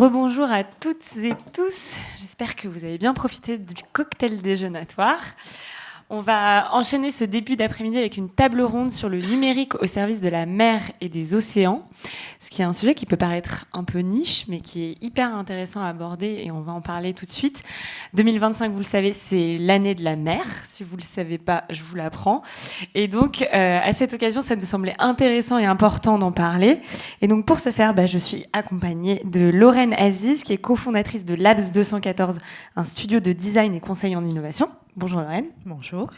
Rebonjour à toutes et tous. J'espère que vous avez bien profité du cocktail déjeunatoire. On va enchaîner ce début d'après-midi avec une table ronde sur le numérique au service de la mer et des océans, ce qui est un sujet qui peut paraître un peu niche, mais qui est hyper intéressant à aborder et on va en parler tout de suite. 2025, vous le savez, c'est l'année de la mer. Si vous ne le savez pas, je vous l'apprends. Et donc, à cette occasion, ça nous semblait intéressant et important d'en parler. Et donc, pour ce faire, je suis accompagnée de Lorraine Aziz, qui est cofondatrice de Labs 214, un studio de design et conseil en innovation. Bonjour Lorraine. Bonjour.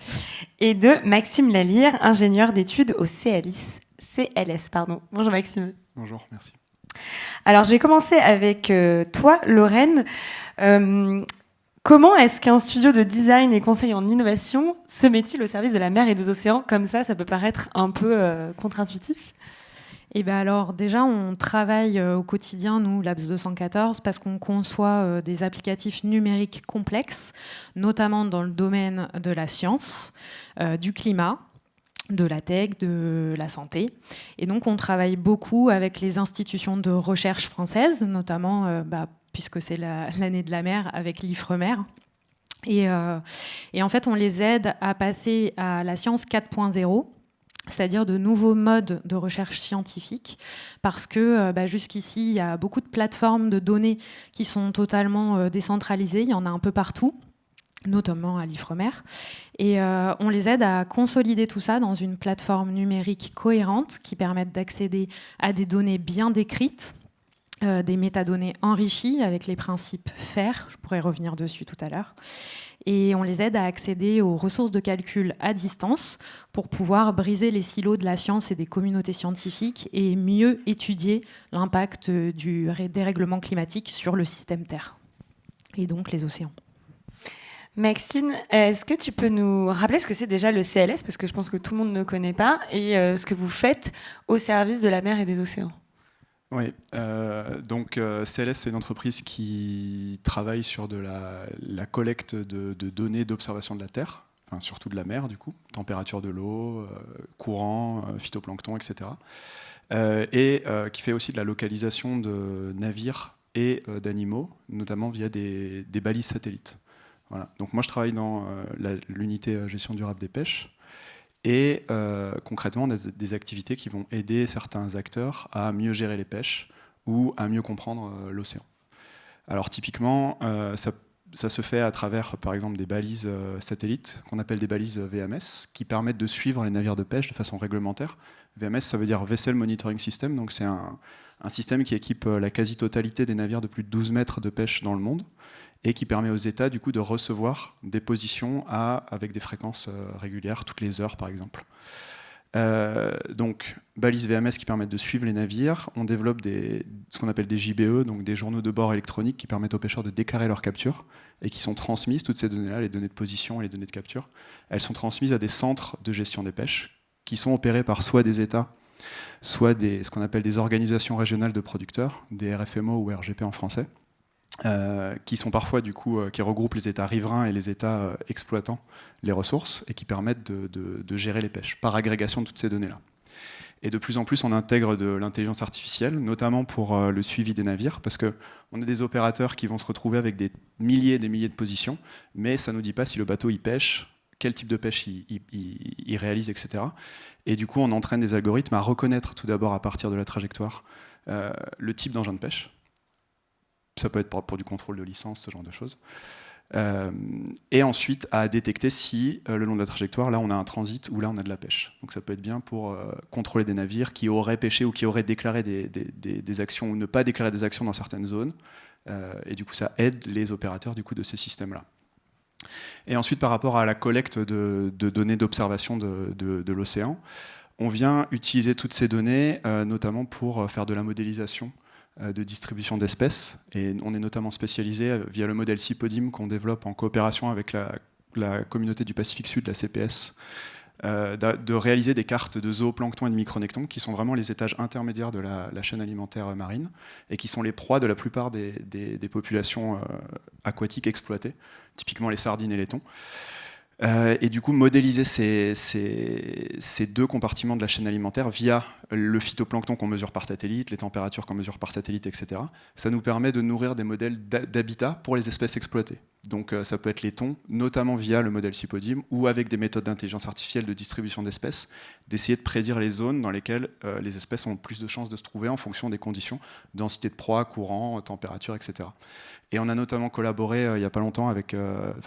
Et de Maxime Lalire, ingénieur d'études au CLS. Bonjour Maxime. Bonjour, merci. Alors je vais commencer avec toi Lorraine. Comment est-ce qu'un studio de design et conseil en innovation se met-il au service de la mer et des océans? Comme ça peut paraître un peu contre-intuitif. Et alors déjà, on travaille au quotidien, nous, Labs 214, parce qu'on conçoit des applicatifs numériques complexes, notamment dans le domaine de la science, du climat, de la tech, de la santé. Et donc, on travaille beaucoup avec les institutions de recherche françaises, notamment, puisque c'est l'année de la mer, avec l'IFREMER. Et en fait, on les aide à passer à la science 4.0, c'est-à-dire de nouveaux modes de recherche scientifique, parce que jusqu'ici, il y a beaucoup de plateformes de données qui sont totalement décentralisées, il y en a un peu partout, notamment à l'IFREMER, et on les aide à consolider tout ça dans une plateforme numérique cohérente qui permette d'accéder à des données bien décrites, des métadonnées enrichies avec les principes FAIR, je pourrais revenir dessus tout à l'heure, et on les aide à accéder aux ressources de calcul à distance pour pouvoir briser les silos de la science et des communautés scientifiques et mieux étudier l'impact du dérèglement climatique sur le système Terre et donc les océans. Maxime, est-ce que tu peux nous rappeler ce que c'est déjà le CLS, parce que je pense que tout le monde ne connaît pas, et ce que vous faites au service de la mer et des océans? Oui, donc CLS, c'est une entreprise qui travaille sur de la collecte de données d'observation de la Terre, enfin, surtout de la mer du coup, température de l'eau, courant, phytoplancton, etc. Et qui fait aussi de la localisation de navires et d'animaux, notamment via des balises satellites. Voilà. Donc moi je travaille dans l'unité gestion durable des pêches. Et concrètement, on a des activités qui vont aider certains acteurs à mieux gérer les pêches ou à mieux comprendre l'océan. Alors typiquement, ça se fait à travers, par exemple, des balises satellites, qu'on appelle des balises VMS, qui permettent de suivre les navires de pêche de façon réglementaire. VMS, ça veut dire Vessel Monitoring System, donc c'est un système qui équipe la quasi-totalité des navires de plus de 12 mètres de pêche dans le monde, et qui permet aux États du coup de recevoir des positions avec des fréquences régulières, toutes les heures par exemple. Donc balises VMS qui permettent de suivre les navires. On développe ce qu'on appelle des JBE, donc des journaux de bord électroniques qui permettent aux pêcheurs de déclarer leur capture et qui sont transmises, toutes ces données-là, les données de position et les données de capture, elles sont transmises à des centres de gestion des pêches qui sont opérés par soit des États, soit ce qu'on appelle des organisations régionales de producteurs, des RFMO ou RGP en français. Qui sont parfois du coup qui regroupent les États riverains et les États exploitant les ressources et qui permettent de gérer les pêches par agrégation de toutes ces données-là. Et de plus en plus, on intègre de l'intelligence artificielle, notamment pour le suivi des navires, parce qu'on a des opérateurs qui vont se retrouver avec des milliers et des milliers de positions, mais ça ne nous dit pas si le bateau il pêche, quel type de pêche il réalise, etc. Et du coup, on entraîne des algorithmes à reconnaître tout d'abord à partir de la trajectoire le type d'engin de pêche. Ça peut être pour du contrôle de licence, ce genre de choses. Et ensuite, à détecter si, le long de la trajectoire, là, on a un transit ou là, on a de la pêche. Donc ça peut être bien pour contrôler des navires qui auraient pêché ou qui auraient déclaré des actions ou ne pas déclarer des actions dans certaines zones. Et du coup, ça aide les opérateurs du coup, de ces systèmes-là. Et ensuite, par rapport à la collecte de données d'observation de l'océan, on vient utiliser toutes ces données, notamment pour faire de la modélisation de distribution d'espèces, et on est notamment spécialisé via le modèle CIPODIM qu'on développe en coopération avec la communauté du Pacifique Sud, la CPS, de réaliser des cartes de zooplancton et de micronectons qui sont vraiment les étages intermédiaires de la chaîne alimentaire marine et qui sont les proies de la plupart des populations aquatiques exploitées, typiquement les sardines et les thons. Et du coup, modéliser ces deux compartiments de la chaîne alimentaire via le phytoplancton qu'on mesure par satellite, les températures qu'on mesure par satellite, etc., ça nous permet de nourrir des modèles d'habitat pour les espèces exploitées. Donc ça peut être les thons, notamment via le modèle Cypodium, ou avec des méthodes d'intelligence artificielle de distribution d'espèces, d'essayer de prédire les zones dans lesquelles les espèces ont plus de chances de se trouver en fonction des conditions, densité de proie, courant, température, etc. Et on a notamment collaboré il n'y a pas longtemps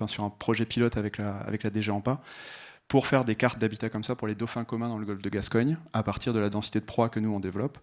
sur un projet pilote avec la DG AMPA pour faire des cartes d'habitat comme ça pour les dauphins communs dans le golfe de Gascogne, à partir de la densité de proie que nous on développe,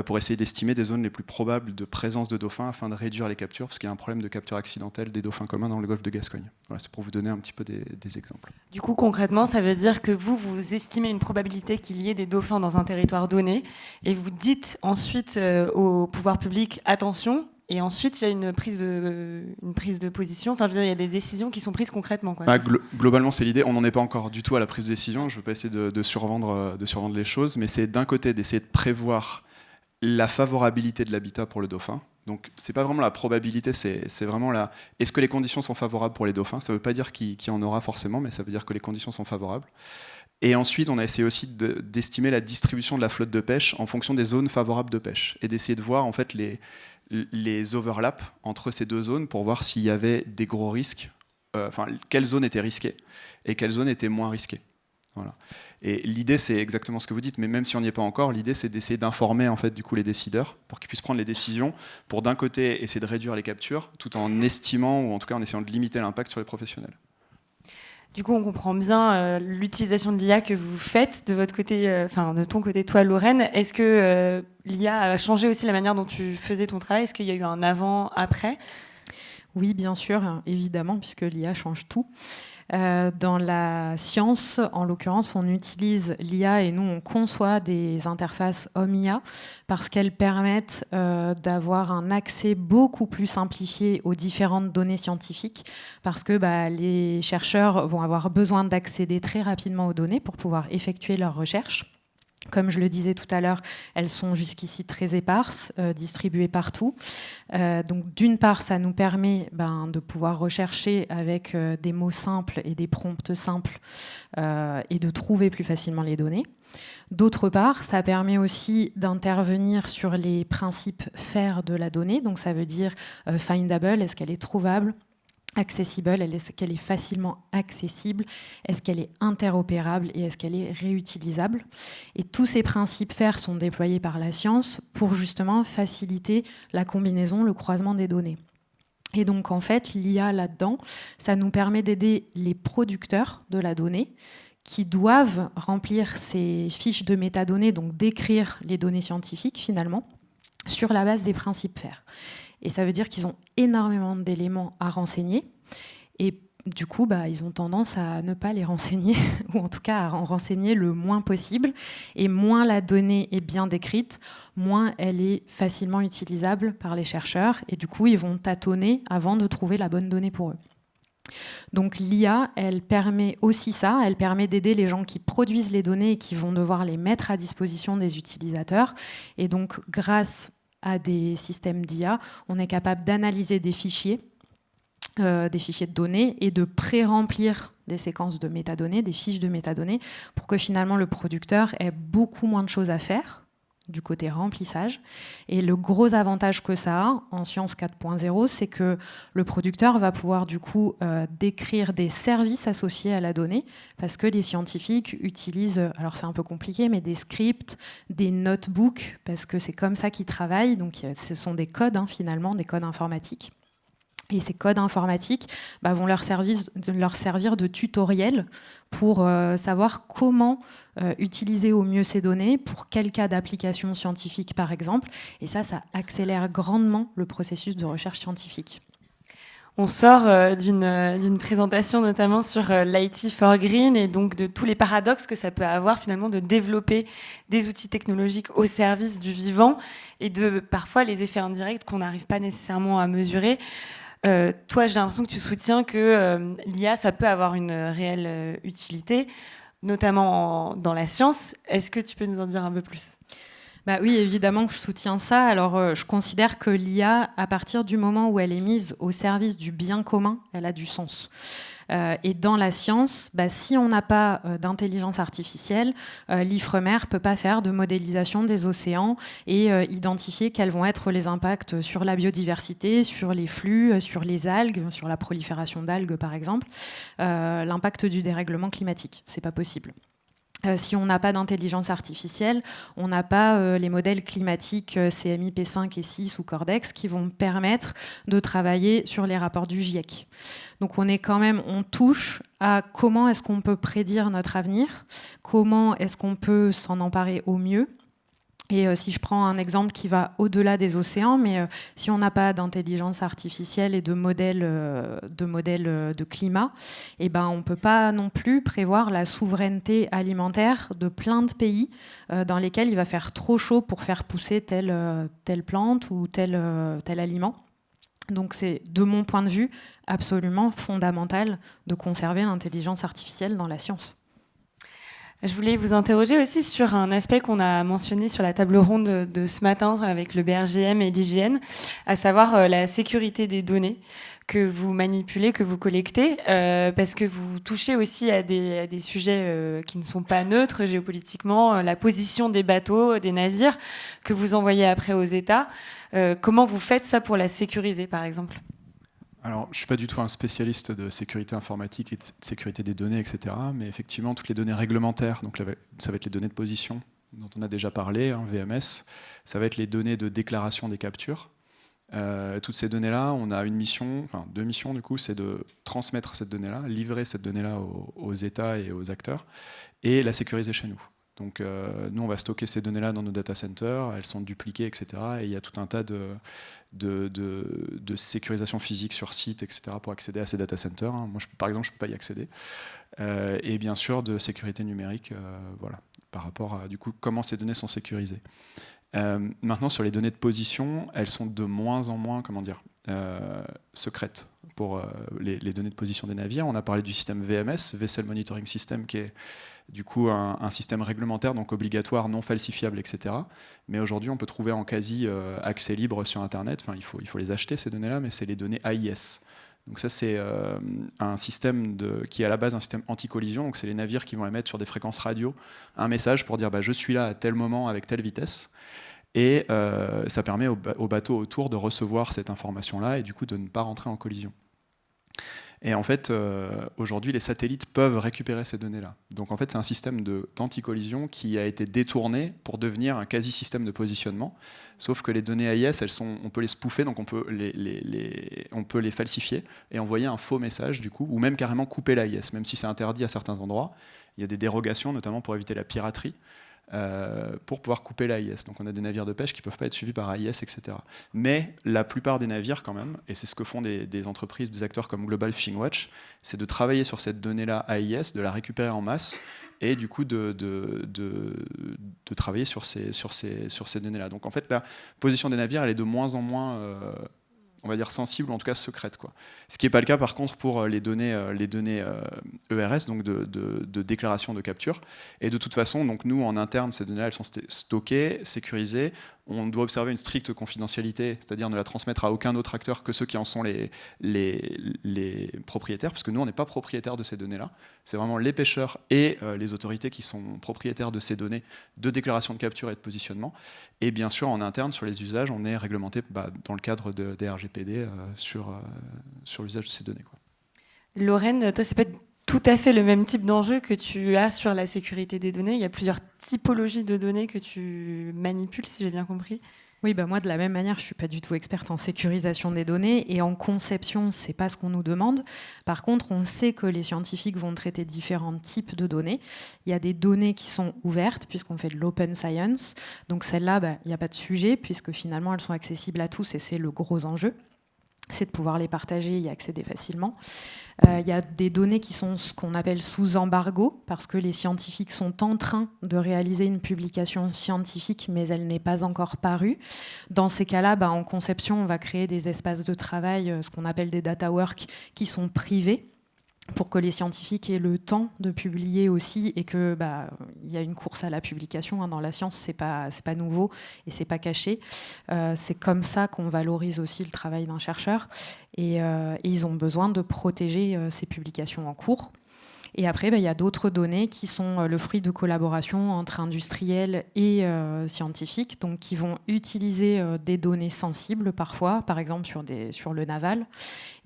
pour essayer d'estimer des zones les plus probables de présence de dauphins afin de réduire les captures, parce qu'il y a un problème de capture accidentelle des dauphins communs dans le golfe de Gascogne. Voilà, c'est pour vous donner un petit peu des exemples. Du coup, concrètement, ça veut dire que vous estimez une probabilité qu'il y ait des dauphins dans un territoire donné, et vous dites ensuite au pouvoir public, attention. Et ensuite, il y a une prise de position. Enfin, je veux dire, il y a des décisions qui sont prises concrètement. Quoi. Globalement, c'est l'idée. On n'en est pas encore du tout à la prise de décision. Je ne veux pas essayer de survendre les choses, mais c'est d'un côté d'essayer de prévoir la favorabilité de l'habitat pour le dauphin. Donc, c'est pas vraiment la probabilité, c'est vraiment la. Est-ce que les conditions sont favorables pour les dauphins ? Ça ne veut pas dire qu'il y en aura forcément, mais ça veut dire que les conditions sont favorables. Et ensuite, on a essayé aussi d'estimer la distribution de la flotte de pêche en fonction des zones favorables de pêche et d'essayer de voir en fait les overlaps entre ces deux zones pour voir s'il y avait des gros risques, quelles zones étaient risquées et quelles zones étaient moins risquées. Voilà. Et l'idée, c'est exactement ce que vous dites, mais même si on n'y est pas encore, l'idée, c'est d'essayer d'informer en fait, du coup, les décideurs pour qu'ils puissent prendre les décisions pour, d'un côté, essayer de réduire les captures, tout en estimant, ou en tout cas en essayant de limiter l'impact sur les professionnels. Du coup, on comprend bien l'utilisation de l'IA que vous faites de votre côté, de ton côté, toi, Lorraine. Est-ce que l'IA a changé aussi la manière dont tu faisais ton travail ? Est-ce qu'il y a eu un avant-après ? Oui, bien sûr, évidemment, puisque l'IA change tout. Dans la science, en l'occurrence, on utilise l'IA et nous, on conçoit des interfaces homme-IA parce qu'elles permettent d'avoir un accès beaucoup plus simplifié aux différentes données scientifiques parce que les chercheurs vont avoir besoin d'accéder très rapidement aux données pour pouvoir effectuer leurs recherches. Comme je le disais tout à l'heure, elles sont jusqu'ici très éparses, distribuées partout. Donc, d'une part, ça nous permet de pouvoir rechercher avec des mots simples et des prompts simples et de trouver plus facilement les données. D'autre part, ça permet aussi d'intervenir sur les principes FAIR de la donnée. Donc, ça veut dire findable, est-ce qu'elle est trouvable ? Accessible, est-ce qu'elle est facilement accessible, est-ce qu'elle est interopérable et est-ce qu'elle est réutilisable. Et tous ces principes FAIR sont déployés par la science pour justement faciliter la combinaison, le croisement des données. Et donc en fait, l'IA là-dedans, ça nous permet d'aider les producteurs de la donnée qui doivent remplir ces fiches de métadonnées, donc décrire les données scientifiques finalement, sur la base des principes FAIR. Et ça veut dire qu'ils ont énormément d'éléments à renseigner. Et du coup, ils ont tendance à ne pas les renseigner, ou en tout cas à en renseigner le moins possible. Et moins la donnée est bien décrite, moins elle est facilement utilisable par les chercheurs. Et du coup, ils vont tâtonner avant de trouver la bonne donnée pour eux. Donc l'IA, elle permet aussi ça, elle permet d'aider les gens qui produisent les données et qui vont devoir les mettre à disposition des utilisateurs. Et donc, grâce à des systèmes d'IA, on est capable d'analyser des fichiers de données et de pré-remplir des séquences de métadonnées, des fiches de métadonnées, pour que finalement le producteur ait beaucoup moins de choses à faire du côté remplissage. Et le gros avantage que ça a en Science 4.0, c'est que le producteur va pouvoir du coup décrire des services associés à la donnée, parce que les scientifiques utilisent, alors c'est un peu compliqué, mais des scripts, des notebooks, parce que c'est comme ça qu'ils travaillent. Donc ce sont des codes finalement, des codes informatiques. Et ces codes informatiques vont leur servir de tutoriel pour savoir comment utiliser au mieux ces données, pour quel cas d'application scientifique par exemple. Et ça accélère grandement le processus de recherche scientifique. On sort d'une présentation notamment sur l'IT for Green et donc de tous les paradoxes que ça peut avoir finalement de développer des outils technologiques au service du vivant et de parfois les effets indirects qu'on n'arrive pas nécessairement à mesurer. Toi, j'ai l'impression que tu soutiens que l'IA, ça peut avoir une réelle utilité, notamment dans la science. Est-ce que tu peux nous en dire un peu plus ? Oui, évidemment que je soutiens ça. Alors, je considère que l'IA, à partir du moment où elle est mise au service du bien commun, elle a du sens. Et dans la science, si on n'a pas d'intelligence artificielle, l'IFREMER ne peut pas faire de modélisation des océans et identifier quels vont être les impacts sur la biodiversité, sur les flux, sur les algues, sur la prolifération d'algues par exemple, l'impact du dérèglement climatique. C'est pas possible. Si on n'a pas d'intelligence artificielle, on n'a pas les modèles climatiques CMI P5 et 6 ou Cordex qui vont permettre de travailler sur les rapports du GIEC. Donc on touche à comment est-ce qu'on peut prédire notre avenir, comment est-ce qu'on peut s'en emparer au mieux. Et si je prends un exemple qui va au-delà des océans, mais si on n'a pas d'intelligence artificielle et de modèles de climat, on ne peut pas non plus prévoir la souveraineté alimentaire de plein de pays dans lesquels il va faire trop chaud pour faire pousser telle plante ou tel aliment. Donc c'est, de mon point de vue, absolument fondamental de conserver l'intelligence artificielle dans la science. Je voulais vous interroger aussi sur un aspect qu'on a mentionné sur la table ronde de ce matin avec le BRGM et l'IGN, à savoir la sécurité des données que vous manipulez, que vous collectez, parce que vous touchez aussi à des sujets qui ne sont pas neutres géopolitiquement, la position des bateaux, des navires, que vous envoyez après aux États. Comment vous faites ça pour la sécuriser, par exemple ? Alors, je ne suis pas du tout un spécialiste de sécurité informatique et de sécurité des données, etc. Mais effectivement, toutes les données réglementaires, donc ça va être les données de position dont on a déjà parlé, VMS, ça va être les données de déclaration des captures. Toutes ces données-là, on a deux missions du coup, c'est de transmettre cette donnée-là, livrer cette donnée-là aux États et aux acteurs, et la sécuriser chez nous. Donc nous, on va stocker ces données-là dans nos data centers, elles sont dupliquées, etc. Et il y a tout un tas de sécurisation physique sur site, etc. pour accéder à ces data centers. Moi, par exemple, je ne peux pas y accéder. Et bien sûr, de sécurité numérique, par rapport à du coup, comment ces données sont sécurisées. Maintenant, sur les données de position, elles sont de moins en moins, secrètes pour les données de position des navires. On a parlé du système VMS, Vessel Monitoring System, qui est du coup un système réglementaire, donc obligatoire, non falsifiable, etc. Mais aujourd'hui, on peut trouver en quasi accès libre sur Internet. Enfin, il faut les acheter, ces données-là, mais c'est les données AIS. Donc ça, c'est un système qui est à la base un système anti-collision. Donc c'est les navires qui vont émettre sur des fréquences radio un message pour dire je suis là à tel moment avec telle vitesse. Et ça permet aux bateaux autour de recevoir cette information-là et du coup de ne pas rentrer en collision. Et en fait, aujourd'hui, les satellites peuvent récupérer ces données-là. Donc en fait, c'est un système d'anti-collision qui a été détourné pour devenir un quasi-système de positionnement. Sauf que les données AIS, on peut les spoofer, donc on peut les falsifier et envoyer un faux message, du coup, ou même carrément couper l'AIS, même si c'est interdit à certains endroits. Il y a des dérogations, notamment pour éviter la piraterie. Pour pouvoir couper l'AIS. Donc on a des navires de pêche qui ne peuvent pas être suivis par AIS, etc. Mais la plupart des navires quand même, et c'est ce que font des entreprises, des acteurs comme Global Fishing Watch, c'est de travailler sur cette donnée-là AIS, de la récupérer en masse, et du coup de travailler sur ces données-là. Donc en fait la position des navires, elle est de moins en moins on va dire sensible, ou en tout cas secrète, quoi. Ce qui n'est pas le cas par contre pour les données ERS, donc de déclaration de capture. Et de toute façon, donc nous en interne, ces données-là, elles sont stockées, sécurisées. On doit observer une stricte confidentialité, c'est-à-dire ne la transmettre à aucun autre acteur que ceux qui en sont les propriétaires, parce que nous, on n'est pas propriétaires de ces données-là. C'est vraiment les pêcheurs et les autorités qui sont propriétaires de ces données de déclaration de capture et de positionnement. Et bien sûr, en interne, sur les usages, on est réglementé dans le cadre des RGPD sur l'usage de ces données, quoi. Lorraine, toi, c'est pas tout à fait le même type d'enjeu que tu as sur la sécurité des données. Il y a plusieurs typologies de données que tu manipules, si j'ai bien compris. Oui, moi, de la même manière, je ne suis pas du tout experte en sécurisation des données et en conception, ce n'est pas ce qu'on nous demande. Par contre, on sait que les scientifiques vont traiter différents types de données. Il y a des données qui sont ouvertes, puisqu'on fait de l'open science. Donc celles-là, il n'y a pas de sujet, puisque finalement, elles sont accessibles à tous et c'est le gros enjeu. C'est de pouvoir les partager et y accéder facilement. Il y a des données qui sont ce qu'on appelle sous embargo, parce que les scientifiques sont en train de réaliser une publication scientifique, mais elle n'est pas encore parue. Dans ces cas-là, en conception, on va créer des espaces de travail, ce qu'on appelle des data work, qui sont privés, pour que les scientifiques aient le temps de publier aussi et que y a une course à la publication dans la science, c'est pas nouveau et c'est pas caché. C'est comme ça qu'on valorise aussi le travail d'un chercheur et ils ont besoin de protéger ces publications en cours. Et après, il y a d'autres données qui sont le fruit de collaborations entre industriels et scientifiques, donc qui vont utiliser des données sensibles parfois, par exemple sur le naval.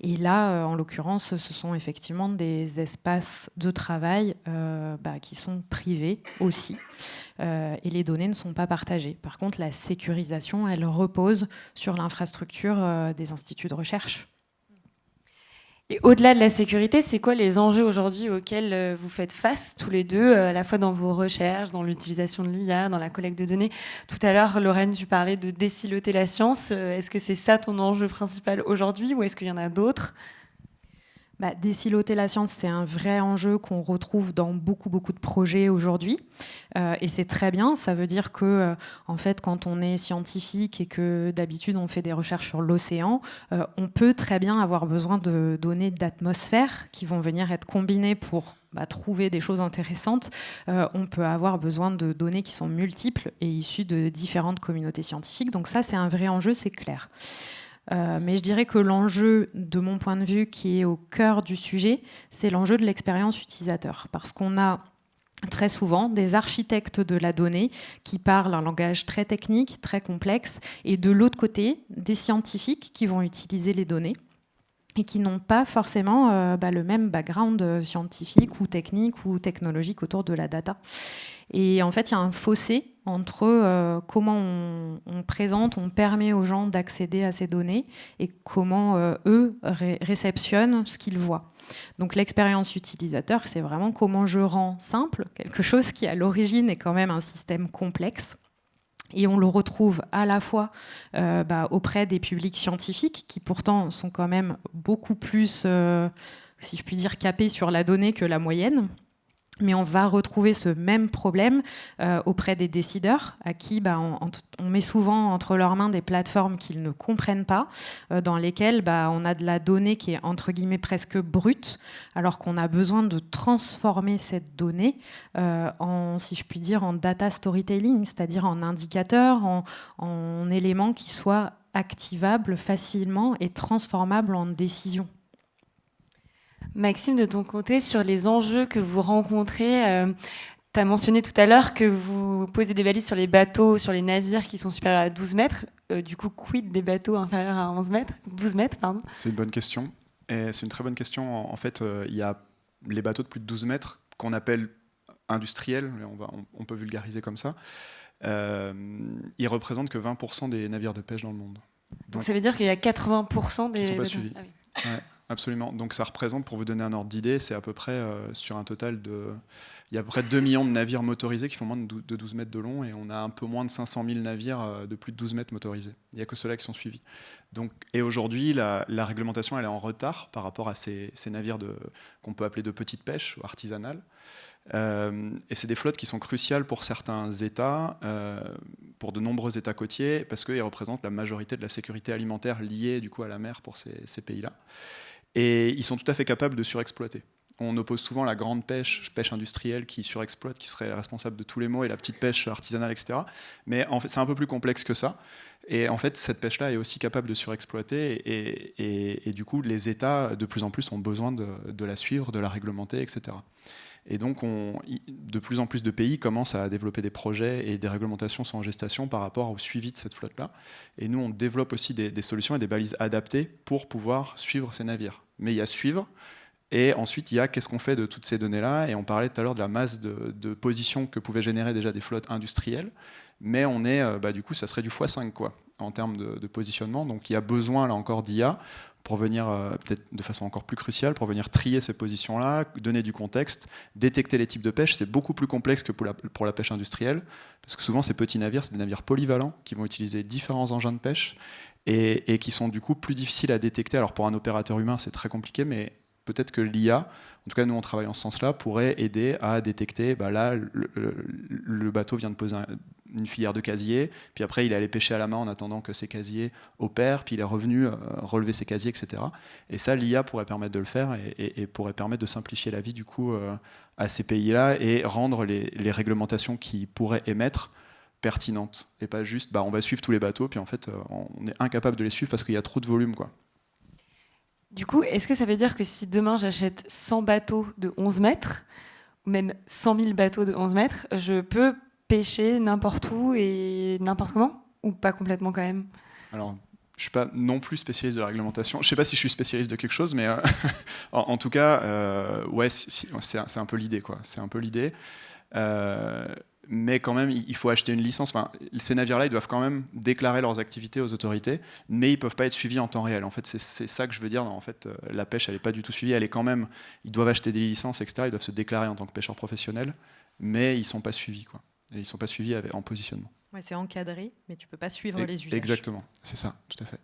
Et là, en l'occurrence, ce sont effectivement des espaces de travail qui sont privés aussi. Et les données ne sont pas partagées. Par contre, la sécurisation, elle repose sur l'infrastructure des instituts de recherche. Et au-delà de la sécurité, c'est quoi les enjeux aujourd'hui auxquels vous faites face tous les deux, à la fois dans vos recherches, dans l'utilisation de l'IA, dans la collecte de données? Tout à l'heure, Lorraine, tu parlais de désiloter la science. Est-ce que c'est ça ton enjeu principal aujourd'hui ou est-ce qu'il y en a d'autres? Désiloter la science, c'est un vrai enjeu qu'on retrouve dans beaucoup de projets aujourd'hui. Et c'est très bien. Ça veut dire que, en fait, quand on est scientifique et que d'habitude on fait des recherches sur l'océan, on peut très bien avoir besoin de données d'atmosphère qui vont venir être combinées pour trouver des choses intéressantes. On peut avoir besoin de données qui sont multiples et issues de différentes communautés scientifiques. Donc ça, c'est un vrai enjeu, c'est clair. Mais je dirais que l'enjeu, de mon point de vue, qui est au cœur du sujet, c'est l'enjeu de l'expérience utilisateur. Parce qu'on a très souvent des architectes de la donnée qui parlent un langage très technique, très complexe, et de l'autre côté, des scientifiques qui vont utiliser les données et qui n'ont pas forcément le même background scientifique ou technique ou technologique autour de la data. Et en fait, il y a un fossé entre comment on présente, on permet aux gens d'accéder à ces données et comment eux réceptionnent ce qu'ils voient. Donc l'expérience utilisateur, c'est vraiment comment je rends simple quelque chose qui à l'origine est quand même un système complexe. Et on le retrouve à la fois auprès des publics scientifiques qui pourtant sont quand même beaucoup plus, si je puis dire, capés sur la donnée que la moyenne. Mais on va retrouver ce même problème auprès des décideurs à qui on met souvent entre leurs mains des plateformes qu'ils ne comprennent pas, dans lesquelles on a de la donnée qui est entre guillemets presque brute, alors qu'on a besoin de transformer cette donnée si je puis dire, en data storytelling, c'est-à-dire en indicateurs, en éléments qui soient activables facilement et transformables en décisions. Maxime, de ton côté, sur les enjeux que vous rencontrez, tu as mentionné tout à l'heure que vous posez des balises sur les bateaux, sur les navires qui sont supérieurs à 12 mètres. Du coup, quid des bateaux inférieurs à 12 mètres, pardon? C'est une bonne question. Et c'est une très bonne question. En fait, il y a les bateaux de plus de 12 mètres qu'on appelle industriels, on peut vulgariser comme ça. Ils représentent que 20% des navires de pêche dans le monde. Donc ça veut dire qu'il y a 80% des... qui ne sont pas suivis. Ah oui. Ouais. Absolument. Donc ça représente, pour vous donner un ordre d'idée, c'est à peu près sur un total de... Il y a à peu près 2 millions de navires motorisés qui font moins de 12 mètres de long et on a un peu moins de 500 000 navires de plus de 12 mètres motorisés. Il n'y a que ceux-là qui sont suivis. Et aujourd'hui, la réglementation elle est en retard par rapport à ces navires qu'on peut appeler de petite pêche ou artisanale. Et c'est des flottes qui sont cruciales pour certains États, pour de nombreux États côtiers, parce qu'ils représentent la majorité de la sécurité alimentaire liée du coup, à la mer pour ces pays-là. Et ils sont tout à fait capables de surexploiter. On oppose souvent la grande pêche industrielle qui surexploite, qui serait responsable de tous les maux, et la petite pêche artisanale, etc. Mais en fait, c'est un peu plus complexe que ça. Et en fait, cette pêche-là est aussi capable de surexploiter. Et du coup, les États, de plus en plus, ont besoin de la suivre, de la réglementer, etc. Et donc, de plus en plus de pays commencent à développer des projets et des réglementations sont en gestation par rapport au suivi de cette flotte-là. Et nous, on développe aussi des solutions et des balises adaptées pour pouvoir suivre ces navires. Mais il y a suivre, et ensuite, il y a qu'est-ce qu'on fait de toutes ces données-là. Et on parlait tout à l'heure de la masse de positions que pouvaient générer déjà des flottes industrielles. Mais on est, du coup, ça serait du x5 quoi, en termes de positionnement. Donc, il y a besoin, là encore, d'IA pour venir, peut-être de façon encore plus cruciale, pour venir trier ces positions-là, donner du contexte, détecter les types de pêche. C'est beaucoup plus complexe que pour la pêche industrielle, parce que souvent, ces petits navires, c'est des navires polyvalents qui vont utiliser différents engins de pêche et qui sont du coup plus difficiles à détecter. Alors, pour un opérateur humain, c'est très compliqué, mais peut-être que l'IA, en tout cas, nous, on travaille en ce sens-là, pourrait aider à détecter, là, le bateau vient de poser une filière de casiers, puis après il est allé pêcher à la main en attendant que ses casiers opèrent, puis il est revenu relever ses casiers, etc. Et ça, l'IA pourrait permettre de le faire et pourrait permettre de simplifier la vie du coup à ces pays-là et rendre les réglementations qu'ils pourraient émettre pertinentes et pas juste on va suivre tous les bateaux, puis en fait on est incapable de les suivre parce qu'il y a trop de volume, quoi. Du coup, est-ce que ça veut dire que si demain j'achète 100 bateaux de 11 mètres, ou même 100 000 bateaux de 11 mètres, je peux pêcher n'importe où et n'importe comment? Ou pas complètement quand même? Alors, je ne suis pas non plus spécialiste de la réglementation. Je ne sais pas si je suis spécialiste de quelque chose, mais en tout cas, ouais, c'est un peu l'idée, quoi. C'est un peu l'idée. Mais quand même, il faut acheter une licence. Enfin, ces navires-là, ils doivent quand même déclarer leurs activités aux autorités, mais ils ne peuvent pas être suivis en temps réel. En fait, c'est ça que je veux dire. En fait, la pêche, elle n'est pas du tout suivie. Elle est quand même. Ils doivent acheter des licences, etc. Ils doivent se déclarer en tant que pêcheurs professionnels, mais ils ne sont pas suivis, quoi. Et ils ne sont pas suivis en positionnement. Ouais, c'est encadré, mais tu ne peux pas suivre les usages. Exactement, c'est ça, tout à fait.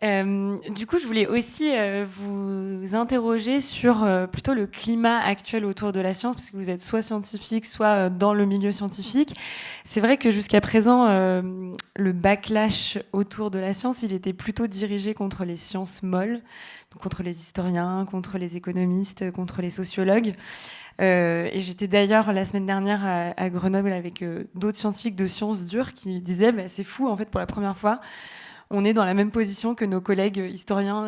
Du coup, je voulais aussi vous interroger sur plutôt le climat actuel autour de la science, parce que vous êtes soit scientifique, soit dans le milieu scientifique. C'est vrai que jusqu'à présent, le backlash autour de la science, il était plutôt dirigé contre les sciences molles, donc contre les historiens, contre les économistes, contre les sociologues. Et j'étais d'ailleurs la semaine dernière à Grenoble avec d'autres scientifiques de sciences dures qui disaient c'est fou, en fait, pour la première fois, on est dans la même position que nos collègues historiens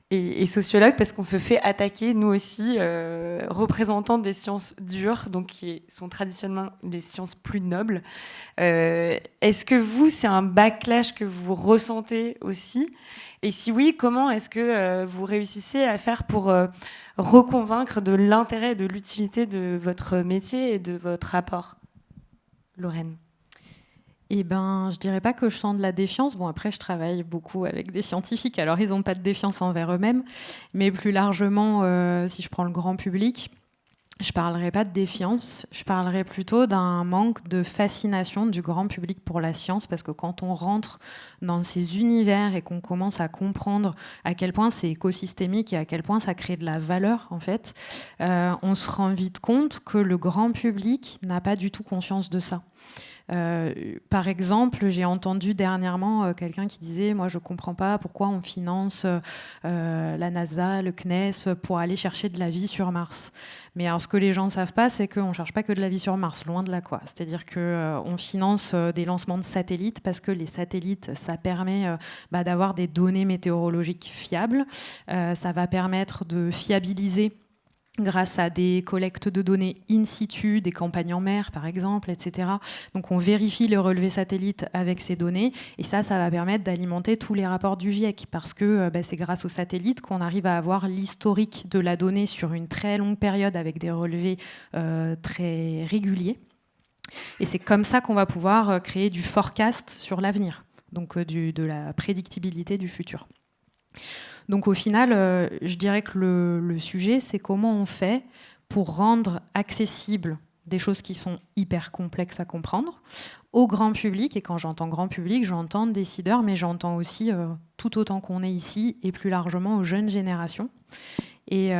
et sociologues, parce qu'on se fait attaquer, nous aussi, représentants des sciences dures, donc qui sont traditionnellement les sciences plus nobles. Est-ce que vous, c'est un backlash que vous ressentez aussi? Et si oui, comment est-ce que vous réussissez à faire pour reconvaincre de l'intérêt et de l'utilité de votre métier et de votre rapport? Lorraine. Eh ben, je dirais pas que je sens de la défiance. Bon, après, je travaille beaucoup avec des scientifiques, alors ils n'ont pas de défiance envers eux-mêmes. Mais plus largement, si je prends le grand public, je parlerai pas de défiance. Je parlerai plutôt d'un manque de fascination du grand public pour la science, parce que quand on rentre dans ces univers et qu'on commence à comprendre à quel point c'est écosystémique et à quel point ça crée de la valeur, en fait, on se rend vite compte que le grand public n'a pas du tout conscience de ça. Par exemple, j'ai entendu dernièrement quelqu'un qui disait « Moi, je ne comprends pas pourquoi on finance la NASA, le CNES pour aller chercher de la vie sur Mars. » Mais alors, ce que les gens ne savent pas, c'est qu'on ne cherche pas que de la vie sur Mars, loin de là, quoi. C'est-à-dire qu'on finance des lancements de satellites parce que les satellites, ça permet d'avoir des données météorologiques fiables. Ça va permettre de fiabiliser grâce à des collectes de données in situ, des campagnes en mer par exemple, etc. Donc on vérifie le relevé satellite avec ces données et ça va permettre d'alimenter tous les rapports du GIEC parce que c'est grâce aux satellites qu'on arrive à avoir l'historique de la donnée sur une très longue période avec des relevés très réguliers. Et c'est comme ça qu'on va pouvoir créer du forecast sur l'avenir, donc de la prédictibilité du futur. Donc au final, je dirais que le sujet, c'est comment on fait pour rendre accessibles des choses qui sont hyper complexes à comprendre au grand public. Et quand j'entends grand public, j'entends décideurs, mais j'entends aussi tout autant qu'on est ici et plus largement aux jeunes générations. Et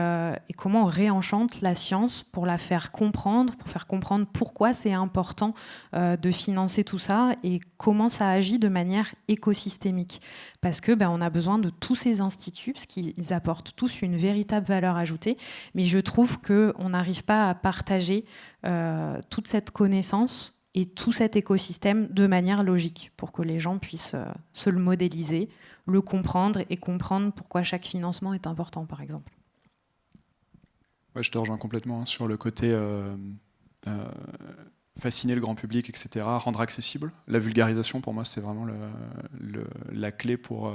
comment on réenchante la science pour la faire comprendre, pour faire comprendre pourquoi c'est important de financer tout ça et comment ça agit de manière écosystémique. Parce que on a besoin de tous ces instituts, parce qu'ils apportent tous une véritable valeur ajoutée, mais je trouve qu'on n'arrive pas à partager toute cette connaissance et tout cet écosystème de manière logique, pour que les gens puissent se le modéliser, le comprendre et comprendre pourquoi chaque financement est important, par exemple. Ouais, je te rejoins complètement sur le côté fasciner le grand public, etc., rendre accessible. La vulgarisation, pour moi, c'est vraiment la clé pour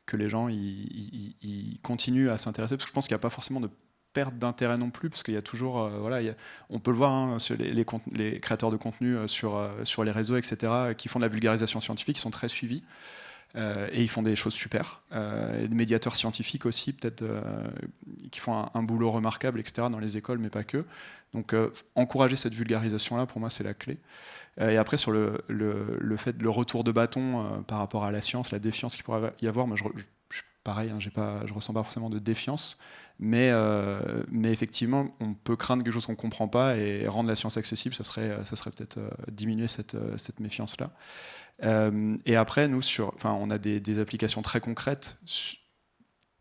que les gens ils continuent à s'intéresser, parce que je pense qu'il n'y a pas forcément de perte d'intérêt non plus, parce qu'il y a toujours, on peut le voir, sur les créateurs de contenu sur les réseaux, etc., qui font de la vulgarisation scientifique, qui sont très suivis. Et ils font des choses super. Et des médiateurs scientifiques aussi, peut-être, qui font un boulot remarquable, etc., dans les écoles, mais pas que. Donc, encourager cette vulgarisation-là, pour moi, c'est la clé. Et après, sur le retour de bâton par rapport à la science, la défiance qu'il pourrait y avoir, moi, je ne suis pareil, hein, je ne ressens pas forcément de défiance, mais effectivement, on peut craindre quelque chose qu'on ne comprend pas et rendre la science accessible, ça serait peut-être diminuer cette méfiance-là. Et après, nous, on a des applications très concrètes,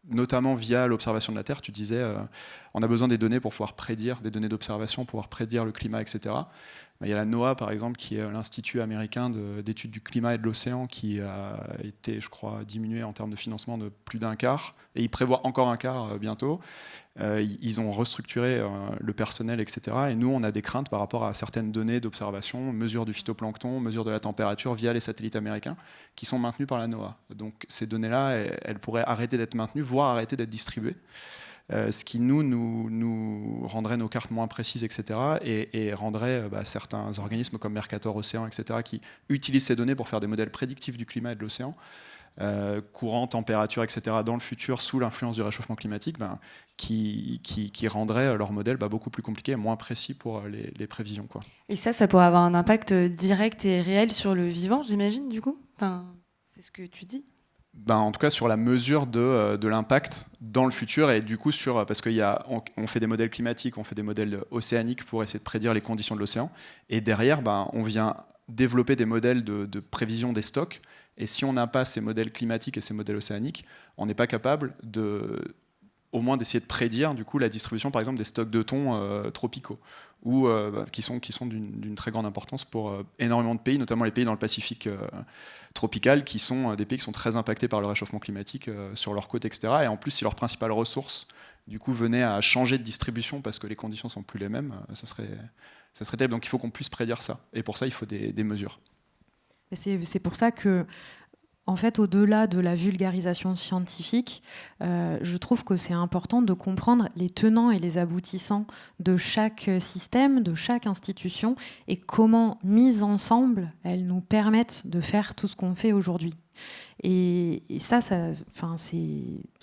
notamment via l'observation de la Terre. Tu disais, on a besoin des données pour pouvoir prédire, des données d'observation pour pouvoir prédire le climat, etc. Il y a la NOAA, par exemple, qui est l'Institut américain d'études du climat et de l'océan, qui a été, je crois, diminué en termes de financement de plus d'un quart, et ils prévoient encore un quart bientôt. Ils ont restructuré le personnel, etc. Et nous, on a des craintes par rapport à certaines données d'observation, mesure du phytoplancton, mesure de la température via les satellites américains, qui sont maintenus par la NOAA. Donc ces données-là, elles pourraient arrêter d'être maintenues, voire arrêter d'être distribuées. Ce qui nous rendrait nos cartes moins précises, etc. Et rendrait certains organismes comme Mercator Océan, etc., qui utilisent ces données pour faire des modèles prédictifs du climat et de l'océan, courant, température, etc., dans le futur, sous l'influence du réchauffement climatique, qui rendrait leur modèle beaucoup plus compliqué et moins précis pour les prévisions, quoi. Et ça pourrait avoir un impact direct et réel sur le vivant, j'imagine, du coup ? C'est ce que tu dis ? En tout cas sur la mesure de l'impact dans le futur, et du coup parce qu'on fait des modèles climatiques, on fait des modèles océaniques pour essayer de prédire les conditions de l'océan, et derrière on vient développer des modèles de prévision des stocks, et si on n'a pas ces modèles climatiques et ces modèles océaniques, on n'est pas capable au moins d'essayer de prédire du coup la distribution par exemple des stocks de thon tropicaux, ou qui sont d'une très grande importance pour énormément de pays, notamment les pays dans le Pacifique tropical, qui sont des pays qui sont très impactés par le réchauffement climatique sur leurs côtes, etc. Et en plus, si leur principale ressource du coup venait à changer de distribution parce que les conditions sont plus les mêmes, ça serait terrible. Donc il faut qu'on puisse prédire ça. Et pour ça, il faut des mesures. C'est pour ça que, en fait, au-delà de la vulgarisation scientifique, je trouve que c'est important de comprendre les tenants et les aboutissants de chaque système, de chaque institution, et comment, mises ensemble, elles nous permettent de faire tout ce qu'on fait aujourd'hui. Et ça c'est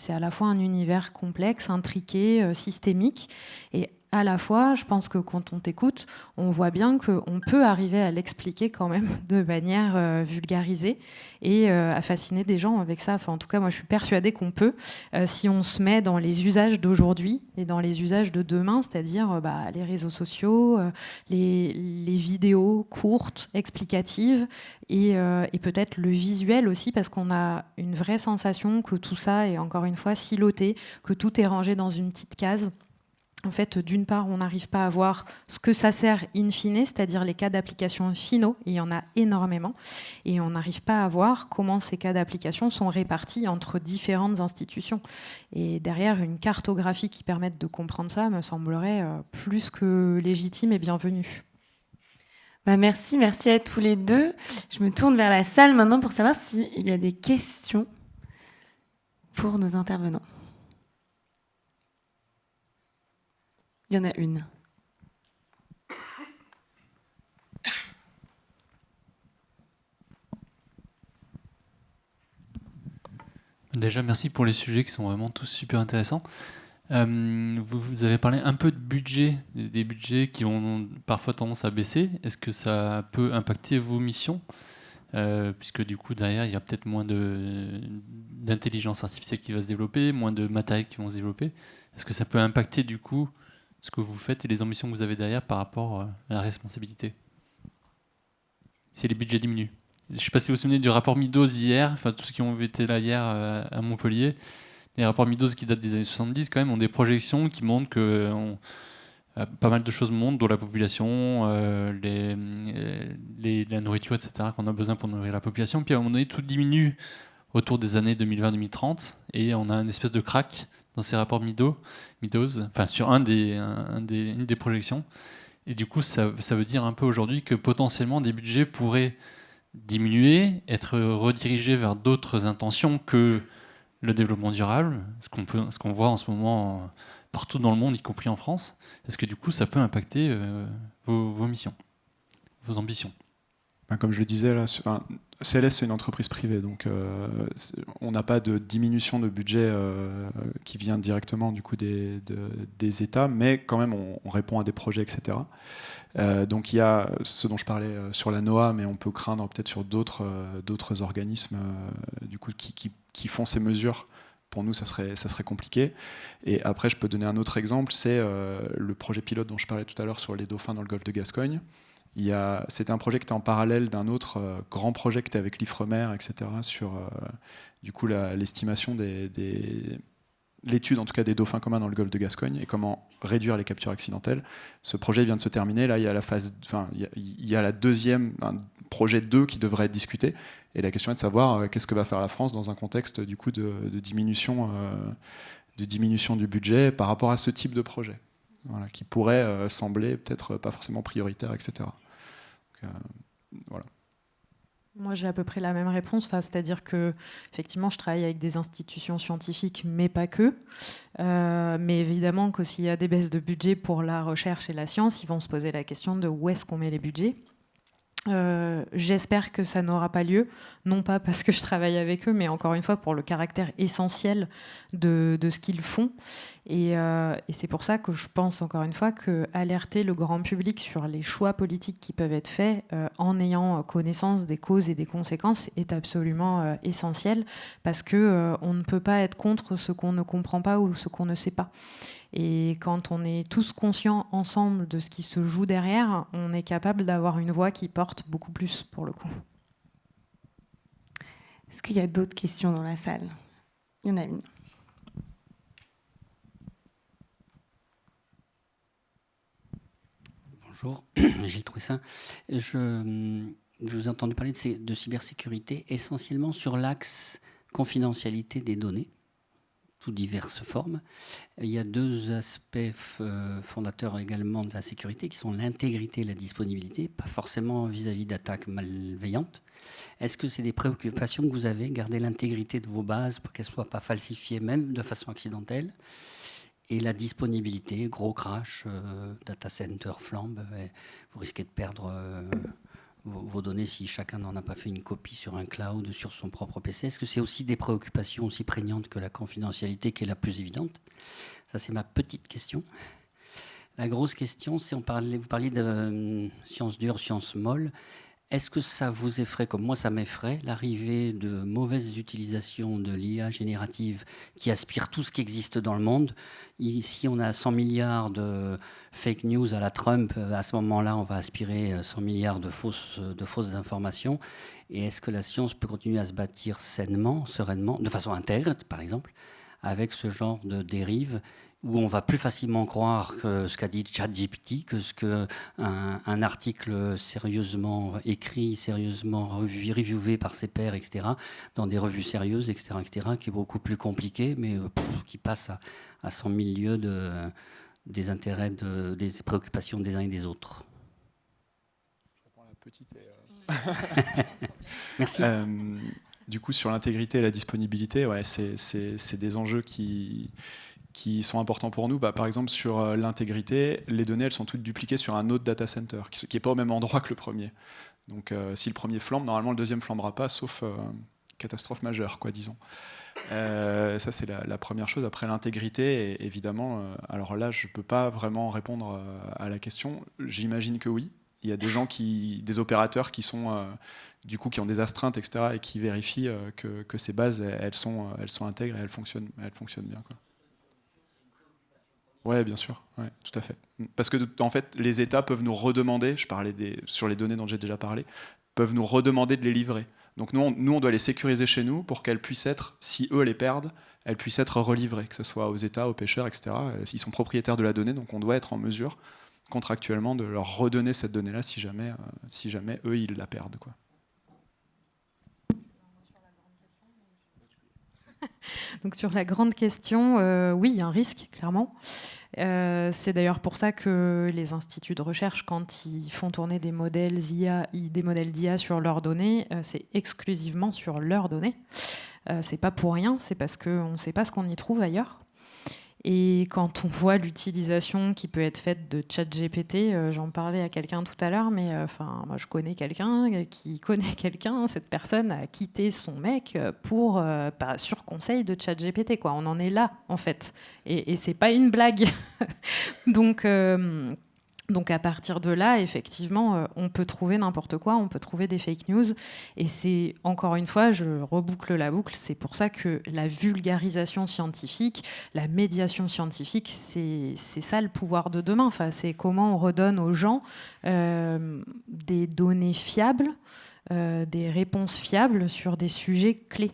à la fois un univers complexe, intriqué, systémique, et à la fois, je pense que quand on t'écoute, on voit bien qu'on peut arriver à l'expliquer quand même de manière vulgarisée et à fasciner des gens avec ça. En tout cas, moi, je suis persuadée qu'on peut, si on se met dans les usages d'aujourd'hui et dans les usages de demain, c'est-à-dire les réseaux sociaux, les vidéos courtes, explicatives, et peut-être le visuel aussi, parce qu'on a une vraie sensation que tout ça est, encore une fois, siloté, que tout est rangé dans une petite case. En fait, d'une part, on n'arrive pas à voir ce que ça sert in fine, c'est-à-dire les cas d'application finaux, il y en a énormément, et on n'arrive pas à voir comment ces cas d'application sont répartis entre différentes institutions. Et derrière, une cartographie qui permette de comprendre ça me semblerait plus que légitime et bienvenue. Merci à tous les deux. Je me tourne vers la salle maintenant pour savoir s'il y a des questions pour nos intervenants. Il y en a une. Déjà, merci pour les sujets qui sont vraiment tous super intéressants. Vous avez parlé un peu de budget, des budgets qui ont parfois tendance à baisser. Est-ce que ça peut impacter vos missions ? Puisque du coup, derrière, il y a peut-être moins d'intelligence artificielle qui va se développer, moins de matériel qui vont se développer. Est-ce que ça peut impacter du coup ce que vous faites et les ambitions que vous avez derrière par rapport à la responsabilité, si les budgets diminuent? Je ne sais pas si vous vous souvenez du rapport Meadows hier, enfin tous ceux qui ont été là hier à Montpellier. Les rapports Meadows qui datent des années 70 quand même ont des projections qui montrent que pas mal de choses montent, dont la population, la nourriture, etc., qu'on a besoin pour nourrir la population. Puis à un moment donné, tout diminue autour des années 2020-2030 et on a une espèce de crack dans ces rapports Meadows, enfin sur une des projections. Et du coup, ça veut dire un peu aujourd'hui que potentiellement des budgets pourraient diminuer, être redirigés vers d'autres intentions que le développement durable, ce qu'on voit en ce moment partout dans le monde, y compris en France. Est-ce que du coup, ça peut impacter vos missions, vos ambitions? Comme je le disais, là, CLS, c'est une entreprise privée, donc on n'a pas de diminution de budget qui vient directement du coup des États, mais quand même, on répond à des projets, etc. Donc il y a ce dont je parlais sur la NOAA, mais on peut craindre peut-être sur d'autres organismes du coup, qui font ces mesures pour nous, ça serait compliqué. Et après, je peux donner un autre exemple, c'est le projet pilote dont je parlais tout à l'heure sur les dauphins dans le golfe de Gascogne. C'était un projet qui était en parallèle d'un autre grand projet qui était avec l'Ifremer, etc., sur du coup l'estimation l'étude en tout cas des dauphins communs dans le golfe de Gascogne et comment réduire les captures accidentelles. Ce projet vient de se terminer. Là, il y a la deuxième, un projet 2 qui devrait être discuté. Et la question est de savoir qu'est-ce que va faire la France dans un contexte du coup de diminution du budget par rapport à ce type de projet, voilà, qui pourrait sembler peut-être pas forcément prioritaire, etc. Donc, voilà. Moi, j'ai à peu près la même réponse, c'est-à-dire que effectivement, je travaille avec des institutions scientifiques, mais pas que. Mais évidemment que s'il y a des baisses de budget pour la recherche et la science, ils vont se poser la question de où est-ce qu'on met les budgets. J'espère que ça n'aura pas lieu, non pas parce que je travaille avec eux, mais encore une fois pour le caractère essentiel de ce qu'ils font. Et c'est pour ça que je pense encore une fois qu'alerter le grand public sur les choix politiques qui peuvent être faits en ayant connaissance des causes et des conséquences est absolument essentiel, parce qu'on ne peut pas être contre ce qu'on ne comprend pas ou ce qu'on ne sait pas. Et quand on est tous conscients ensemble de ce qui se joue derrière, on est capable d'avoir une voix qui porte beaucoup plus, pour le coup. Est-ce qu'il y a d'autres questions dans la salle ? Il y en a une. Bonjour, Gilles Trouessin. Je vous ai entendu parler de cybersécurité essentiellement sur l'axe confidentialité des données, sous diverses formes. Il y a deux aspects fondateurs également de la sécurité qui sont l'intégrité et la disponibilité, pas forcément vis-à-vis d'attaques malveillantes. Est-ce que c'est des préoccupations que vous avez, garder l'intégrité de vos bases pour qu'elles ne soient pas falsifiées, même de façon accidentelle ? Et la disponibilité, gros crash, data center flambe, vous risquez de perdre vos données si chacun n'en a pas fait une copie sur un cloud, sur son propre PC. Est-ce que c'est aussi des préoccupations aussi prégnantes que la confidentialité qui est la plus évidente ? Ça, c'est ma petite question. La grosse question, c'est vous parliez de sciences dures, sciences molles. Est-ce que ça vous effraie, comme moi ça m'effraie, l'arrivée de mauvaises utilisations de l'IA générative qui aspire tout ce qui existe dans le monde ? Ici, on a 100 milliards de fake news à la Trump. À ce moment-là, on va aspirer 100 milliards de fausses informations. Et est-ce que la science peut continuer à se bâtir sainement, sereinement, de façon intègre, par exemple, avec ce genre de dérive où on va plus facilement croire que ce qu'a dit ChatGPT que ce qu'un article sérieusement écrit, sérieusement reviewé par ses pairs, etc., dans des revues sérieuses, etc., qui est beaucoup plus compliqué, mais qui passe à 100 000 lieues des intérêts, des préoccupations des uns et des autres. Je reprends la petite et... Merci. Du coup, sur l'intégrité et la disponibilité, ouais, c'est des enjeux qui sont importants pour nous. Par exemple, sur l'intégrité, les données, elles sont toutes dupliquées sur un autre data center, qui n'est pas au même endroit que le premier. Donc, si le premier flambe, normalement, le deuxième ne flambera pas, sauf catastrophe majeure, quoi, disons. Ça, c'est la première chose. Après, l'intégrité, évidemment, alors là, je ne peux pas vraiment répondre à la question. J'imagine que oui. Il y a des gens des opérateurs qui sont... du coup, qui ont des astreintes, etc., et qui vérifient que ces bases, elles sont intègres et elles fonctionnent bien, quoi. Oui, bien sûr, ouais, tout à fait. Parce que, en fait, les États peuvent nous redemander, je parlais sur les données dont j'ai déjà parlé, peuvent nous redemander de les livrer. Donc nous, on doit les sécuriser chez nous pour qu'elles puissent être, si eux les perdent, elles puissent être relivrées, que ce soit aux États, aux pêcheurs, etc. Ils sont propriétaires de la donnée, donc on doit être en mesure, contractuellement, de leur redonner cette donnée-là si jamais eux, ils la perdent, quoi. Donc sur la grande question, oui, il y a un risque, clairement. C'est d'ailleurs pour ça que les instituts de recherche, quand ils font tourner des modèles d'IA sur leurs données, c'est exclusivement sur leurs données. C'est pas pour rien, c'est parce qu'on ne sait pas ce qu'on y trouve ailleurs. Et quand on voit l'utilisation qui peut être faite de ChatGPT, j'en parlais à quelqu'un tout à l'heure, mais moi je connais quelqu'un qui connaît quelqu'un, cette personne a quitté son mec sur conseil de ChatGPT, quoi. On en est là, en fait. Et c'est pas une blague. Donc Donc à partir de là, effectivement, on peut trouver n'importe quoi, on peut trouver des fake news. Et c'est, encore une fois, je reboucle la boucle, c'est pour ça que la vulgarisation scientifique, la médiation scientifique, c'est ça le pouvoir de demain. Enfin, c'est comment on redonne aux gens des données fiables, des réponses fiables sur des sujets clés.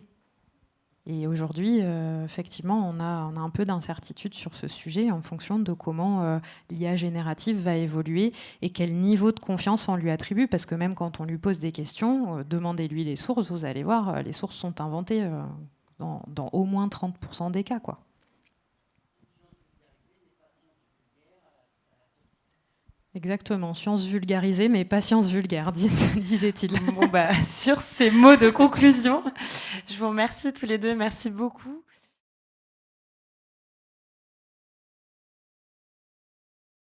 Et aujourd'hui, effectivement, on a un peu d'incertitude sur ce sujet en fonction de comment l'IA générative va évoluer et quel niveau de confiance on lui attribue. Parce que même quand on lui pose des questions, demandez-lui les sources, vous allez voir, les sources sont inventées dans au moins 30% des cas, quoi. Exactement, science vulgarisée, mais pas science vulgaire, disait-il. Bon, sur ces mots de conclusion, je vous remercie tous les deux, merci beaucoup.